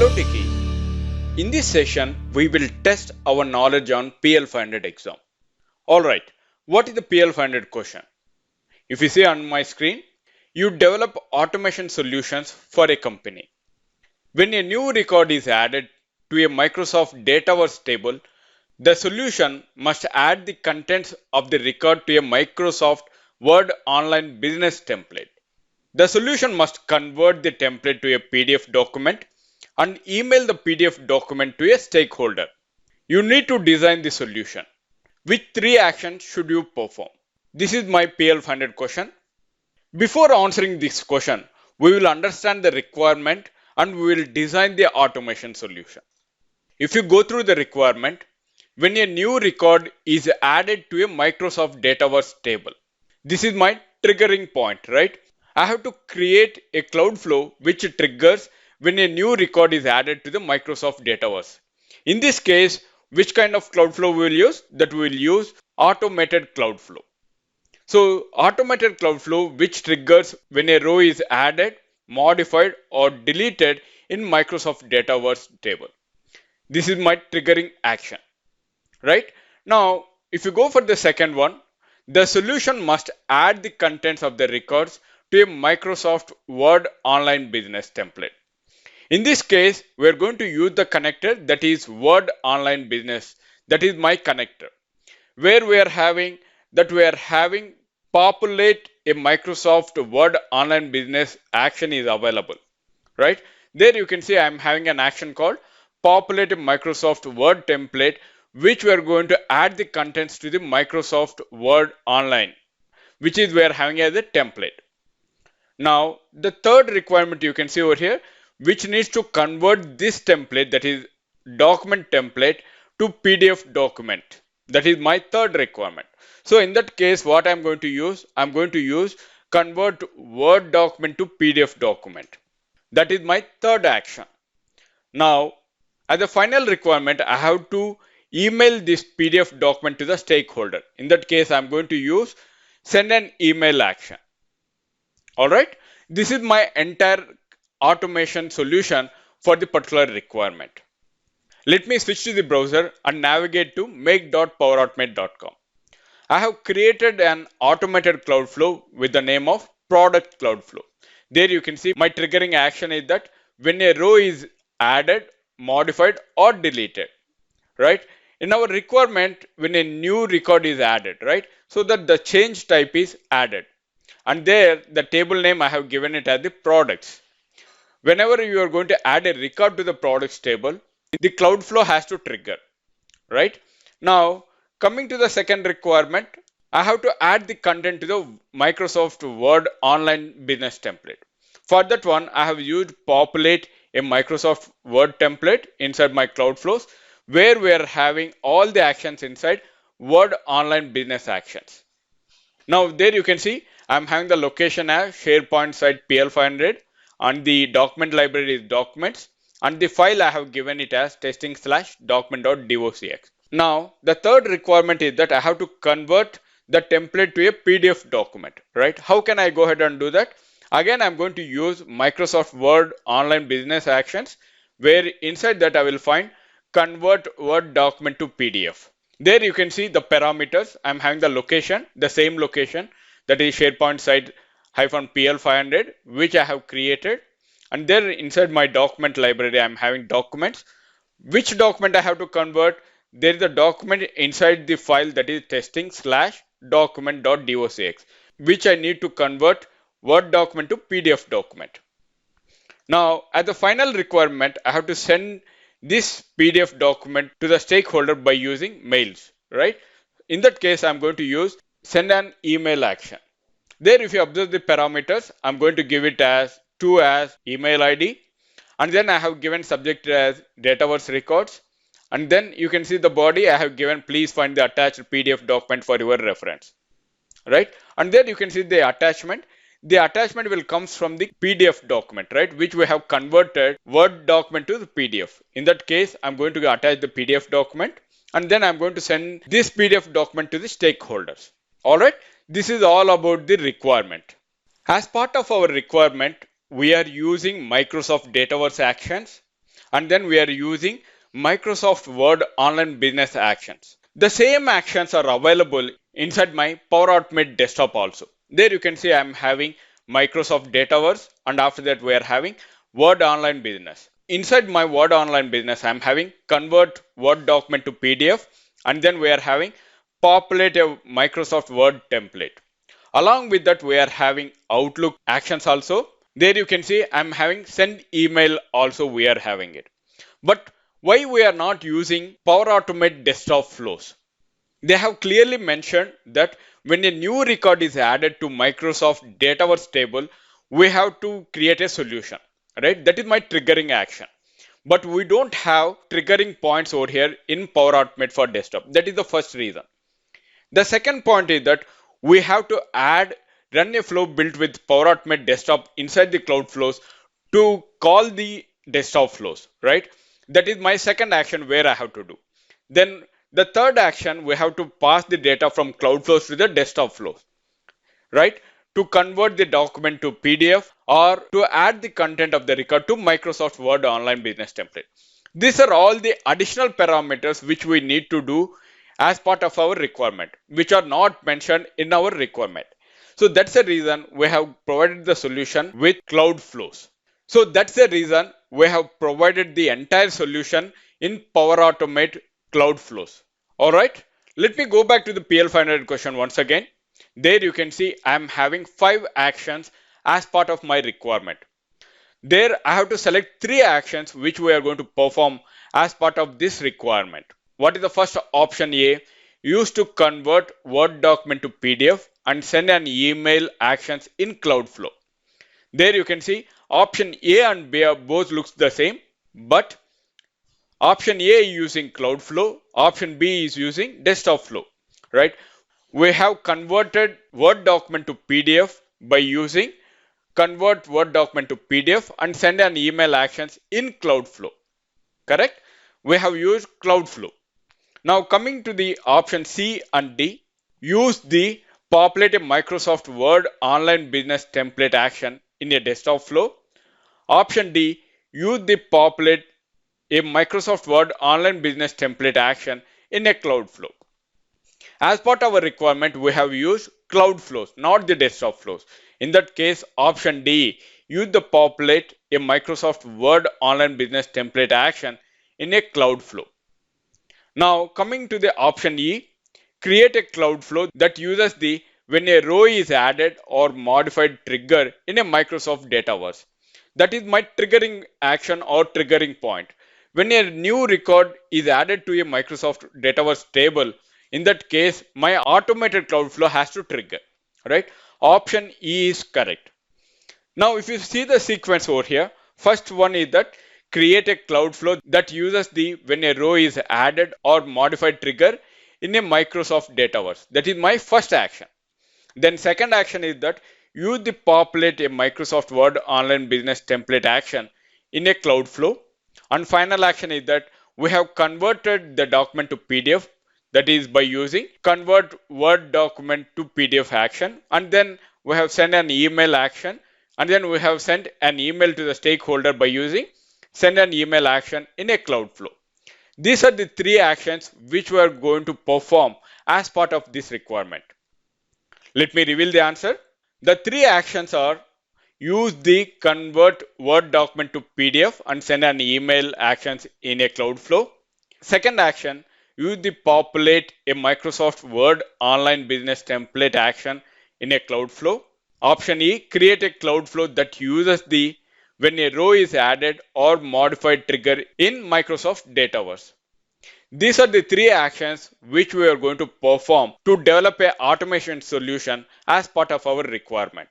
Hello Tiki. In this session, we will test our knowledge on PL500 exam. Alright, what is the PL500 question? If you see on my screen, you develop automation solutions for a company. When a new record is added to a Microsoft Dataverse table, the solution must add the contents of the record to a Microsoft Word Online Business template. The solution must convert the template to a PDF document and email the PDF document to a stakeholder. You need to design the solution. Which three actions should you perform? This is my PL500 question. Before answering this question, we will understand the requirement and we will design the automation solution. If you go through the requirement, when a new record is added to a Microsoft Dataverse table, this is my triggering point, right? I have to create a Cloudflow which triggers when a new record is added to the Microsoft Dataverse. In this case, which kind of Cloudflow we will use? That we will use automated Cloudflow. So automated Cloudflow which triggers when a row is added, modified or deleted in Microsoft Dataverse table. This is my triggering action, right? Now, if you go for the second one, the solution must add the contents of the records to a Microsoft Word Online Business template. In this case, we are going to use the connector that is Word Online Business. That is my connector. Where we are having populate a Microsoft Word Online Business action is available, right? There you can see I am having an action called populate a Microsoft Word template, which we are going to add the contents to the Microsoft Word Online, which is we are having as a template. Now, the third requirement you can see over here, which needs to convert this template, that is document template, to PDF document. That is my third requirement. So in that case, what I'm going to use? I'm going to use convert Word document to PDF document. That is my third action. Now, as a final requirement, I have to email this PDF document to the stakeholder. In that case, I'm going to use send an email action. Alright, this is my entire automation solution for the particular requirement. Let me switch to the browser and navigate to make.powerautomate.com. I have created an automated Cloudflow with the name of product Cloudflow. There you can see my triggering action is that when a row is added, modified or deleted, right? In our requirement, when a new record is added, right? So that the change type is added. And there the table name I have given it as the products. Whenever you are going to add a record to the products table, the Cloudflow has to trigger, right? Now, coming to the second requirement, I have to add the content to the Microsoft Word Online Business template. For that one, I have used populate a Microsoft Word template inside my Cloudflows, where we are having all the actions inside Word Online Business actions. Now, there you can see I'm having the location as SharePoint site PL500 and the document library is documents and the file I have given it as testing/document.docx. Now, the third requirement is that I have to convert the template to a PDF document, right? How can I go ahead and do that? Again, I'm going to use Microsoft Word Online Business Actions, where inside that I will find convert Word document to PDF. There you can see the parameters. I'm having the location, the same location, that is SharePoint site -PL500, which I have created. And there inside my document library, I'm having documents. Which document I have to convert? There is a document inside the file that is testing/document.docx, which I need to convert Word document to PDF document. Now, as the final requirement, I have to send this PDF document to the stakeholder by using mails, right? In that case, I'm going to use send an email action. There, if you observe the parameters, I'm going to give it as email ID, and then I have given subject as Dataverse records, and then you can see the body I have given please find the attached PDF document for your reference, right? And there you can see the attachment. The attachment will comes from the PDF document, right? Which we have converted Word document to the PDF. In that case, I'm going to attach the PDF document and then I'm going to send this PDF document to the stakeholders. All right. This is all about the requirement. As part of our requirement, we are using Microsoft Dataverse actions and then we are using Microsoft Word Online Business Actions. The same actions are available inside my Power Automate desktop also. There you can see I'm having Microsoft Dataverse, and after that we are having Word Online Business. Inside my Word Online Business, I'm having convert Word document to PDF, and then we are having populate a Microsoft Word template. Along with that, we are having Outlook actions also. There you can see I'm having send email also, we are having it. But why we are not using Power Automate desktop flows? They have clearly mentioned that when a new record is added to Microsoft Dataverse table, we have to create a solution, right? That is my triggering action. But we don't have triggering points over here in Power Automate for desktop. That is the first reason. The second point is that we have to run a flow built with Power Automate desktop inside the cloud flows to call the desktop flows, right? That is my second action where I have to do. Then the third action, we have to pass the data from cloud flows to the desktop flows, right? To convert the document to PDF or to add the content of the record to Microsoft Word Online Business Template. These are all the additional parameters which we need to do as part of our requirement, which are not mentioned in our requirement. So that's the reason we have provided the solution with cloud flows. So that's the reason we have provided the entire solution in Power Automate cloud flows. All right, let me go back to the PL500 question once again. There you can see I'm having 5 actions as part of my requirement. There I have to select 3 actions which we are going to perform as part of this requirement. What is the first option A? Use to convert Word document to PDF and send an email actions in Cloudflow. There you can see option A and B are both looks the same, but option A is using Cloudflow, option B is using Desktop Flow, right? We have converted Word document to PDF by using convert Word document to PDF and send an email actions in Cloudflow, correct? We have used Cloudflow. Now coming to the option C and D, use the populate a Microsoft Word Online Business Template action in a desktop flow. Option D, use the populate a Microsoft Word Online Business Template action in a cloud flow. As part of our requirement, we have used cloud flows, not the desktop flows. In that case, option D, use the populate a Microsoft Word Online Business Template action in a cloud flow. Now coming to the option E, create a cloud flow that uses the when a row is added or modified trigger in a Microsoft Dataverse. That is my triggering action or triggering point. When a new record is added to a Microsoft Dataverse table, in that case, my automated cloud flow has to trigger, right? Option E is correct. Now, if you see the sequence over here, first one is that create a cloud flow that uses the when a row is added or modified trigger in a Microsoft Dataverse. That is my first action. Then second action is that use the populate a Microsoft Word Online Business Template action in a cloud flow. And final action is that we have converted the document to PDF, that is by using convert Word document to PDF action, and then we have sent an email action, and then we have sent an email to the stakeholder by using send an email action in a cloud flow. These are the 3 actions which we are going to perform as part of this requirement. Let me reveal the answer. The 3 actions are use the convert Word document to PDF and send an email actions in a cloud flow. Second action, use the populate a Microsoft Word Online Business Template action in a cloud flow. Option E, create a cloud flow that uses the when a row is added or modified trigger in Microsoft Dataverse. These are the 3 actions which we are going to perform to develop an automation solution as part of our requirement.